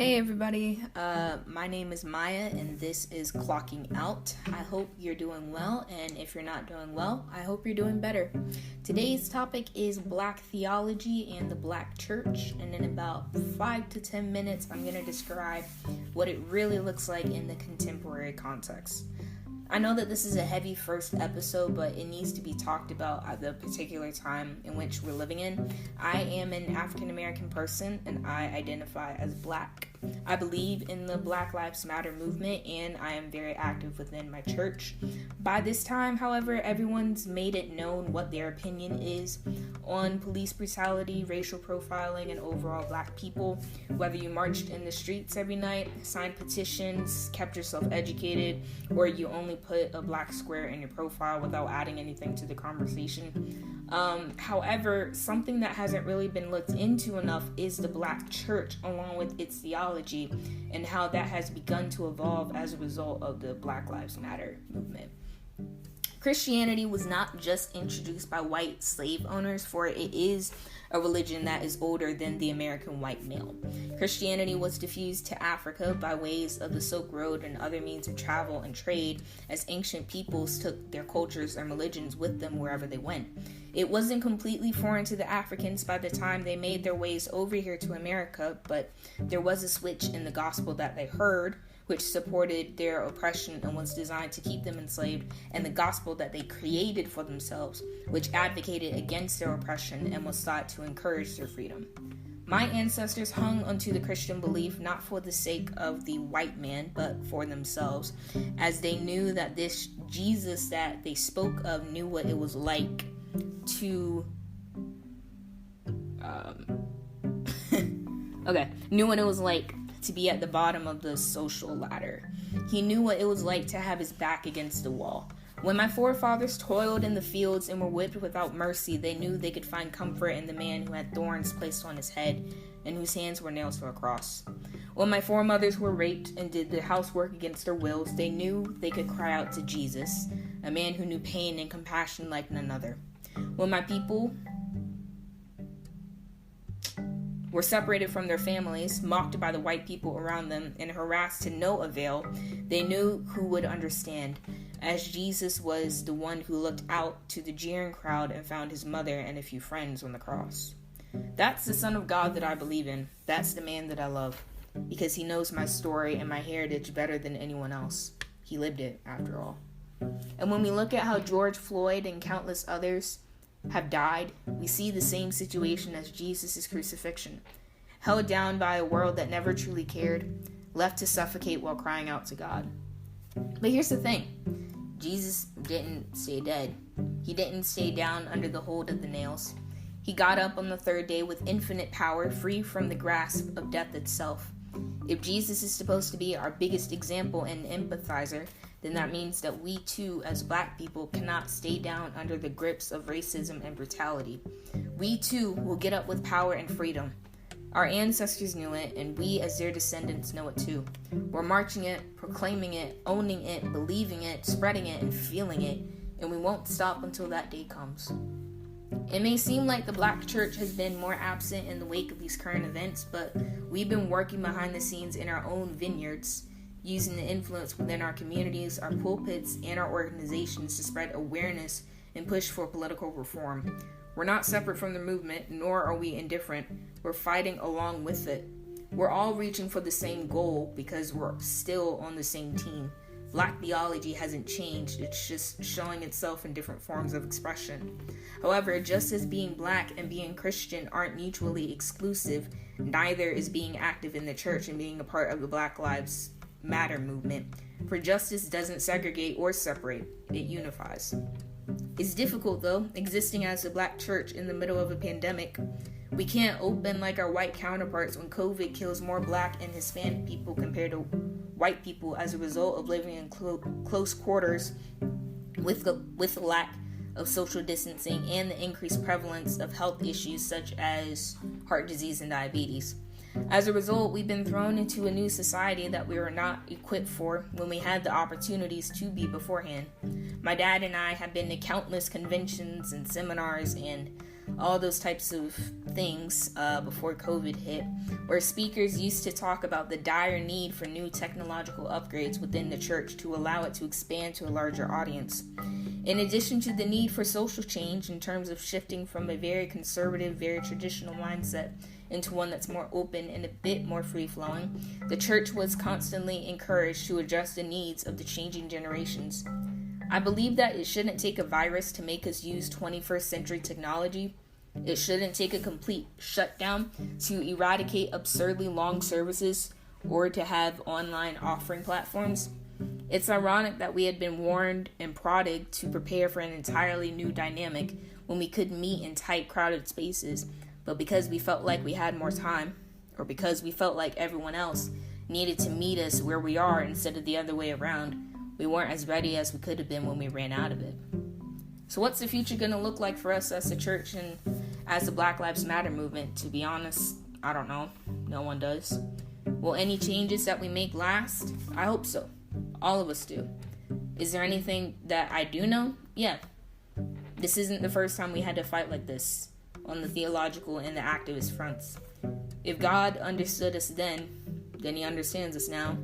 Hey everybody, my name is Maya and this is Clocking Out. I hope you're doing well, and if you're not doing well, I hope you're doing better. Today's topic is Black theology and the Black church, and in about 5 to 10 minutes I'm going to describe what it really looks like in the contemporary context. I know that this is a heavy first episode, but it needs to be talked about at the particular time in which we're living in. I am an African American person and I identify as Black. I believe in the Black Lives Matter movement and I am very active within my church. By this time, however, everyone's made it known what their opinion is on police brutality, racial profiling, and overall Black people. Whether you marched in the streets every night, signed petitions, kept yourself educated, or you only put a black square in your profile without adding anything to the conversation. However, something that hasn't really been looked into enough is the Black church along with its theology and how that has begun to evolve as a result of the Black Lives Matter movement. Christianity was not just introduced by white slave owners, for it is a religion that is older than the American white male. Christianity was diffused to Africa by ways of the Silk Road and other means of travel and trade, as ancient peoples took their cultures and religions with them wherever they went. It wasn't completely foreign to the Africans by the time they made their ways over here to America, but there was a switch in the gospel that they heard, which supported their oppression and was designed to keep them enslaved, and the gospel that they created for themselves, which advocated against their oppression and was thought to encourage their freedom. My ancestors hung onto the Christian belief not for the sake of the white man, but for themselves, as they knew that this Jesus that they spoke of knew what it was like to knew what it was like to be at the bottom of the social ladder. He knew what it was like to have his back against the wall. When my forefathers toiled in the fields and were whipped without mercy, they knew they could find comfort in the man who had thorns placed on his head and whose hands were nailed to a cross. When my foremothers were raped and did the housework against their wills, they knew they could cry out to Jesus, a man who knew pain and compassion like none other. When my people were separated from their families, mocked by the white people around them, and harassed to no avail, they knew who would understand, as Jesus was the one who looked out to the jeering crowd and found his mother and a few friends on the cross. That's the Son of God that I believe in. That's the man that I love, because he knows my story and my heritage better than anyone else. He lived it, after all. And when we look at how George Floyd and countless others have died, we see the same situation as Jesus' crucifixion. Held down by a world that never truly cared, left to suffocate while crying out to God. But here's the thing. Jesus didn't stay dead. He didn't stay down under the hold of the nails. He got up on the third day with infinite power, free from the grasp of death itself. If Jesus is supposed to be our biggest example and empathizer, then that means that we too, as Black people, cannot stay down under the grips of racism and brutality. We too will get up with power and freedom. Our ancestors knew it, and we as their descendants know it too. We're marching it, proclaiming it, owning it, believing it, spreading it, and feeling it, and we won't stop until that day comes. It may seem like the Black church has been more absent in the wake of these current events, but we've been working behind the scenes in our own vineyards, using the influence within our communities, our pulpits, and our organizations to spread awareness and push for political reform. We're not separate from the movement, nor are we indifferent. We're fighting along with it. We're all reaching for the same goal because we're still on the same team. Black theology hasn't changed, it's just showing itself in different forms of expression. However, just as being Black and being Christian aren't mutually exclusive, neither is being active in the church and being a part of the Black Lives Matter movement. For justice doesn't segregate or separate, it unifies. It's difficult though, existing as a Black church in the middle of a pandemic. We can't open like our white counterparts when COVID kills more Black and Hispanic people compared to white people as a result of living in close quarters with the lack of social distancing and the increased prevalence of health issues such as heart disease and diabetes. As a result, we've been thrown into a new society that we were not equipped for when we had the opportunities to be beforehand. My dad and I have been to countless conventions and seminars and all those types of things before COVID hit, where speakers used to talk about the dire need for new technological upgrades within the church to allow it to expand to a larger audience. In addition to the need for social change in terms of shifting from a very conservative, very traditional mindset into one that's more open and a bit more free-flowing, the church was constantly encouraged to address the needs of the changing generations. I believe that it shouldn't take a virus to make us use 21st century technology. It shouldn't take a complete shutdown to eradicate absurdly long services or to have online offering platforms. It's ironic that we had been warned and prodded to prepare for an entirely new dynamic when we could meet in tight, crowded spaces, but because we felt like we had more time, or because we felt like everyone else needed to meet us where we are instead of the other way around, we weren't as ready as we could have been when we ran out of it. So what's the future going to look like for us as a church and as the Black Lives Matter movement? To be honest, I don't know. No one does. Will any changes that we make last? I hope so. All of us do. Is there anything that I do know? Yeah. This isn't the first time we had to fight like this on the theological and the activist fronts. If God understood us then he understands us now.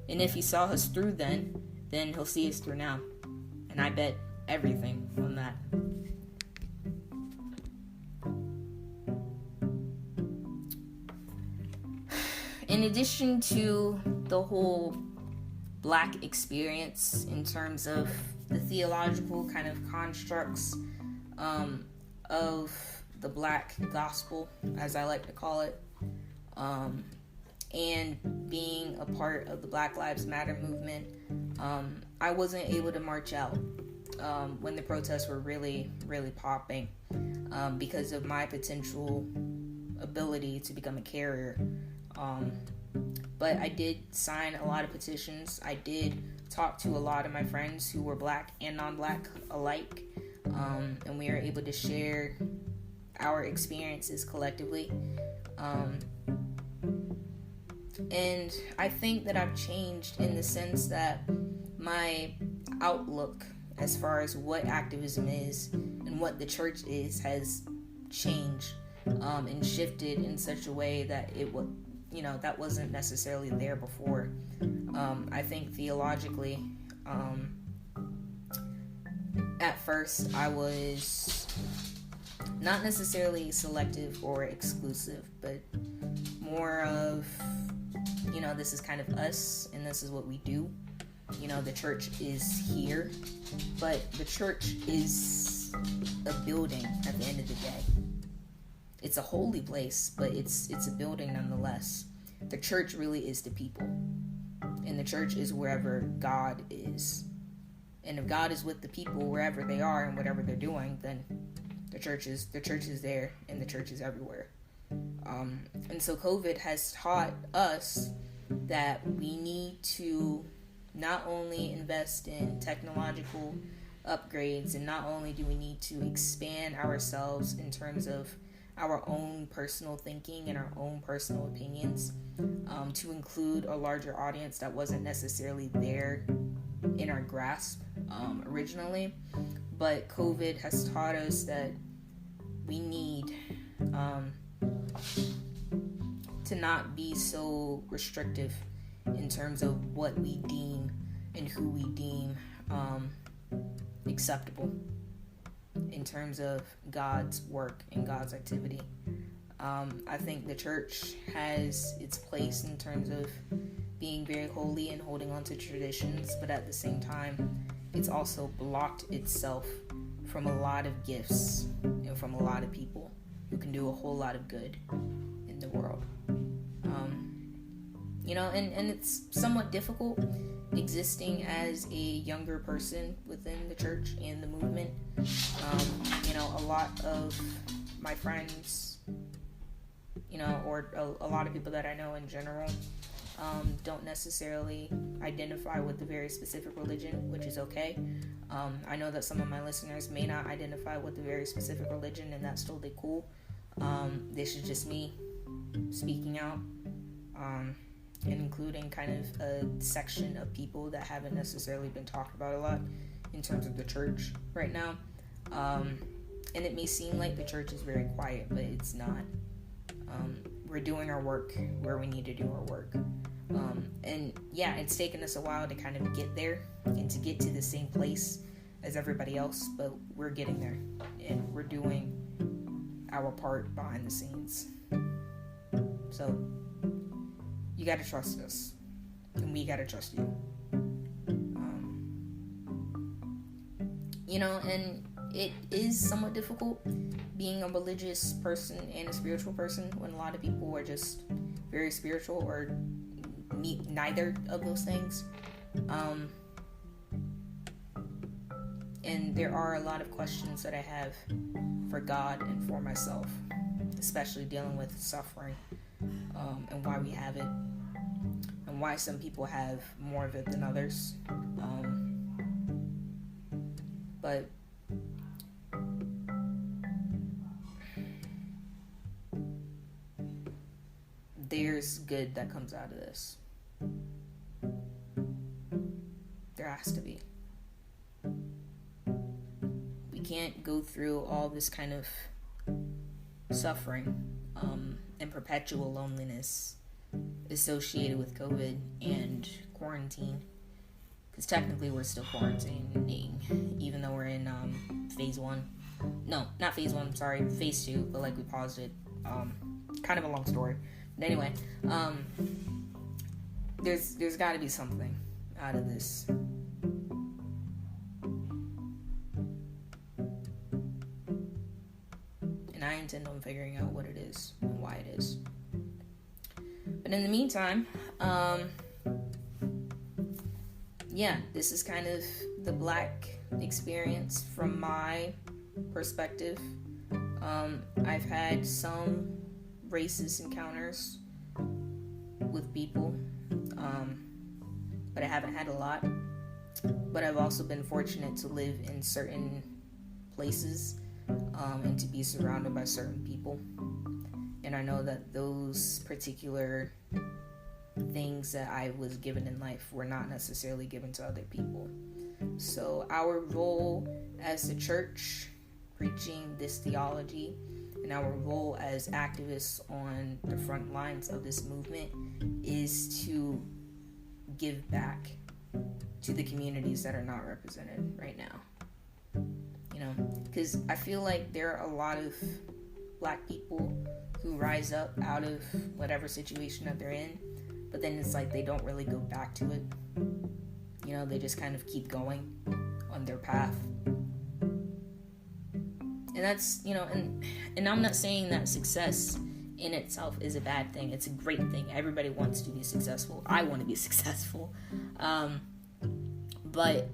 And if he saw us through then he'll see us through now. And I bet everything on that. In addition to the whole Black experience in terms of the theological kind of constructs of the Black gospel, as I like to call it, and being a part of the Black Lives Matter movement, I wasn't able to march out when the protests were really, really popping because of my potential ability to become a carrier. But I did sign a lot of petitions. I did talk to a lot of my friends who were Black and non-Black alike, and we were able to share our experiences collectively. And I think that I've changed in the sense that my outlook as far as what activism is and what the church is has changed and shifted in such a way that it would, that wasn't necessarily there before. I think theologically, at first I was not necessarily selective or exclusive, but more of, this is kind of us and this is what we do. The church is here, but the church is a building at the end of the day. It's a holy place, but it's a building nonetheless. The church really is the people. And the church is wherever God is. And if God is with the people wherever they are and whatever they're doing, then the church is there and the church is everywhere. And so COVID has taught us that we need to not only invest in technological upgrades, and not only do we need to expand ourselves in terms of our own personal thinking and our own personal opinions, to include a larger audience that wasn't necessarily there in our grasp originally, but COVID has taught us that we need to not be so restrictive in terms of what we deem and who we deem acceptable in terms of God's work and God's activity. I think the church has its place in terms of being very holy and holding on to traditions, but at the same time, it's also blocked itself from a lot of gifts and from a lot of people who can do a whole lot of good in the world. And it's somewhat difficult existing as a younger person within the church and the movement. A lot of my friends, or a lot of people that I know in general, don't necessarily identify with the very specific religion, which is okay. I know that some of my listeners may not identify with the very specific religion, and that's totally cool. This is just me speaking out, and including kind of a section of people that haven't necessarily been talked about a lot in terms of the church right now. And it may seem like the church is very quiet, but it's not. We're doing our work where we need to do our work. And yeah, it's taken us a while to kind of get there and to get to the same place as everybody else, but we're getting there and we're doing our part behind the scenes. So you gotta trust us, and we gotta trust you. And it is somewhat difficult being a religious person and a spiritual person when a lot of people are just very spiritual or neither of those things. And there are a lot of questions that I have for God and for myself, especially dealing with suffering, and why we have it, and why some people have more of it than others. But there's good that comes out of this. There has to be. We can't go through all this kind of suffering and perpetual loneliness associated with COVID and quarantine, because technically we're still quarantining, even though we're in phase 1. No, not phase 1, sorry, phase 2, but like we paused it. Kind of a long story. But anyway, there's got to be something out of this. And I intend on figuring out what it is and why it is. But in the meantime, this is kind of the Black experience from my perspective. I've had some racist encounters with people, but I haven't had a lot. But I've also been fortunate to live in certain places and to be surrounded by certain people. And I know that those particular things that I was given in life were not necessarily given to other people. So our role as the church, preaching this theology, and our role as activists on the front lines of this movement is to give back to the communities that are not represented right now. Because I feel like there are a lot of Black people who rise up out of whatever situation that they're in, but then it's like they don't really go back to it. They just kind of keep going on their path. And that's, and I'm not saying that success in itself is a bad thing. It's a great thing. Everybody wants to be successful. I want to be successful. But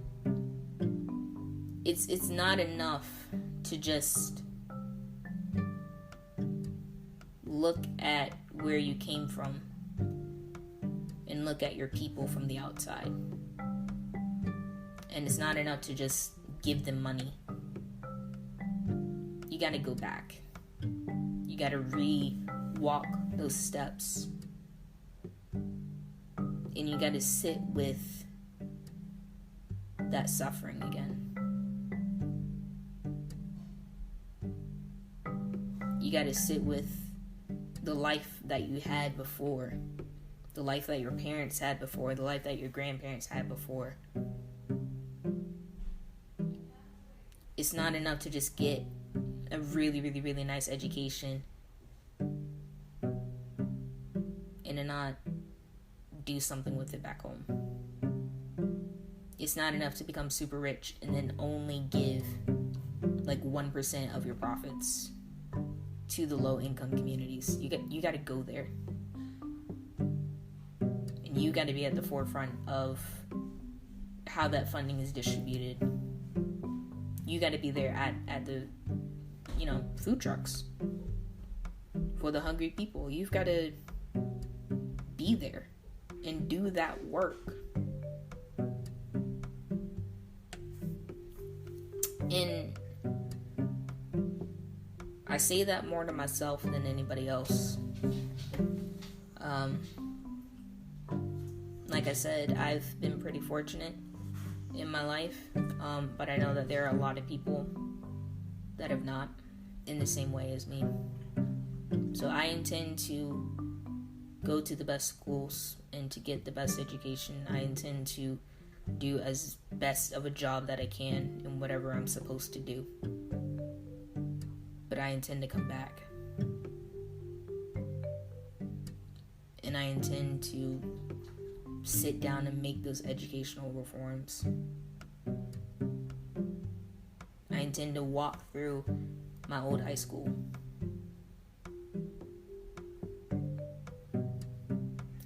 it's not enough to just look at where you came from and look at your people from the outside. And it's not enough to just give them money. You gotta go back. You gotta re-walk those steps. And you gotta sit with that suffering again. You gotta sit with the life that you had before. The life that your parents had before. The life that your grandparents had before. It's not enough to just get a really, really, really nice education and to not do something with it back home. It's not enough to become super rich and then only give like 1% of your profits to the low income communities. You got to go there. And you got to be at the forefront of how that funding is distributed. You got to be there at the food trucks for the hungry people. You've got to be there and do that work. And I say that more to myself than anybody else. Like I said, I've been pretty fortunate in my life, but I know that there are a lot of people that have not in the same way as me. So I intend to go to the best schools and to get the best education. I intend to do as best of a job that I can in whatever I'm supposed to do. But I intend to come back. And I intend to sit down and make those educational reforms. I intend to walk through my old high school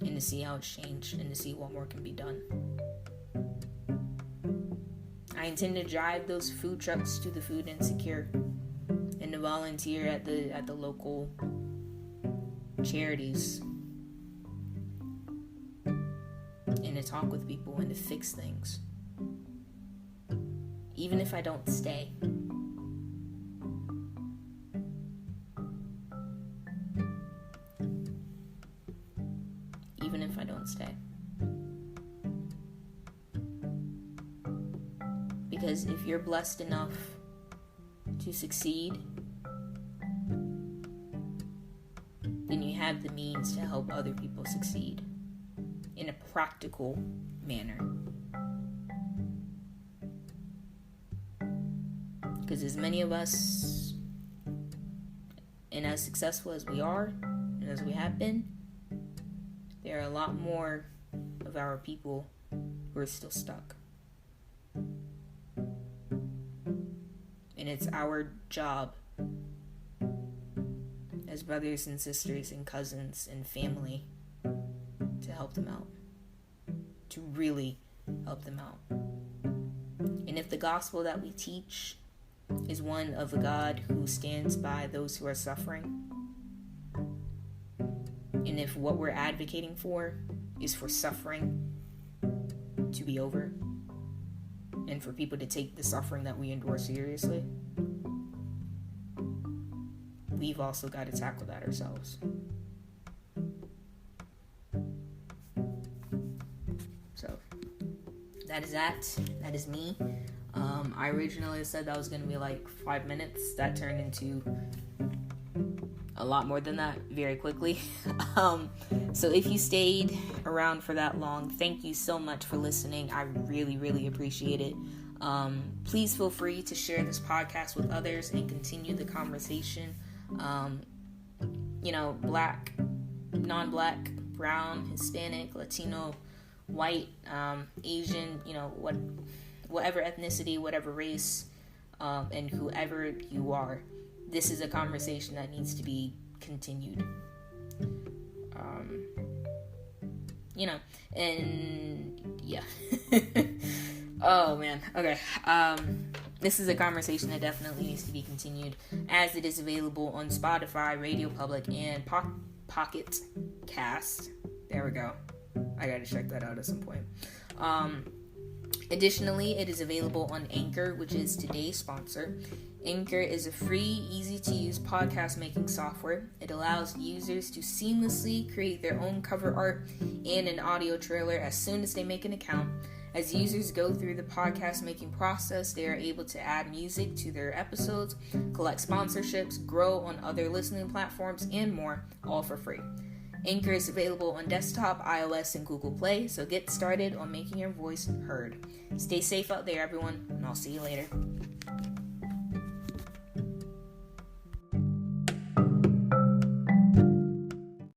and to see how it's changed and to see what more can be done. I intend to drive those food trucks to the food insecure and to volunteer at the local charities and to talk with people and to fix things. Even if I don't stay. Even if I don't stay. Because if you're blessed enough to succeed, then you have the means to help other people succeed in a practical manner. Because as many of us, and as successful as we are, and as we have been, there are a lot more of our people who are still stuck. And it's our job as brothers and sisters and cousins and family to help them out. To really help them out. And if the gospel that we teach is one of a God who stands by those who are suffering, and if what we're advocating for is for suffering to be over, and for people to take the suffering that we endure seriously, we've also got to tackle that ourselves. So, that is that. That is me. I originally said that was going to be like 5 minutes. That turned into a lot more than that very quickly. So if you stayed around for that long, thank you so much for listening. I really, really appreciate it. Please feel free to share this podcast with others and continue the conversation. Black, non-black, brown, Hispanic, Latino, white, Asian, whatever ethnicity, whatever race, and whoever you are, this is a conversation that needs to be continued. And yeah. Oh man. Okay. This is a conversation that definitely needs to be continued, as it is available on Spotify, Radio Public, and Pocket Cast. There we go. I gotta check that out at some point. Additionally, it is available on Anchor, which is today's sponsor. Anchor is a free, easy-to-use podcast-making software. It allows users to seamlessly create their own cover art and an audio trailer as soon as they make an account. As users go through the podcast-making process, they are able to add music to their episodes, collect sponsorships, grow on other listening platforms, and more, all for free. Anchor is available on desktop, iOS, and Google Play, so get started on making your voice heard. Stay safe out there, everyone, and I'll see you later.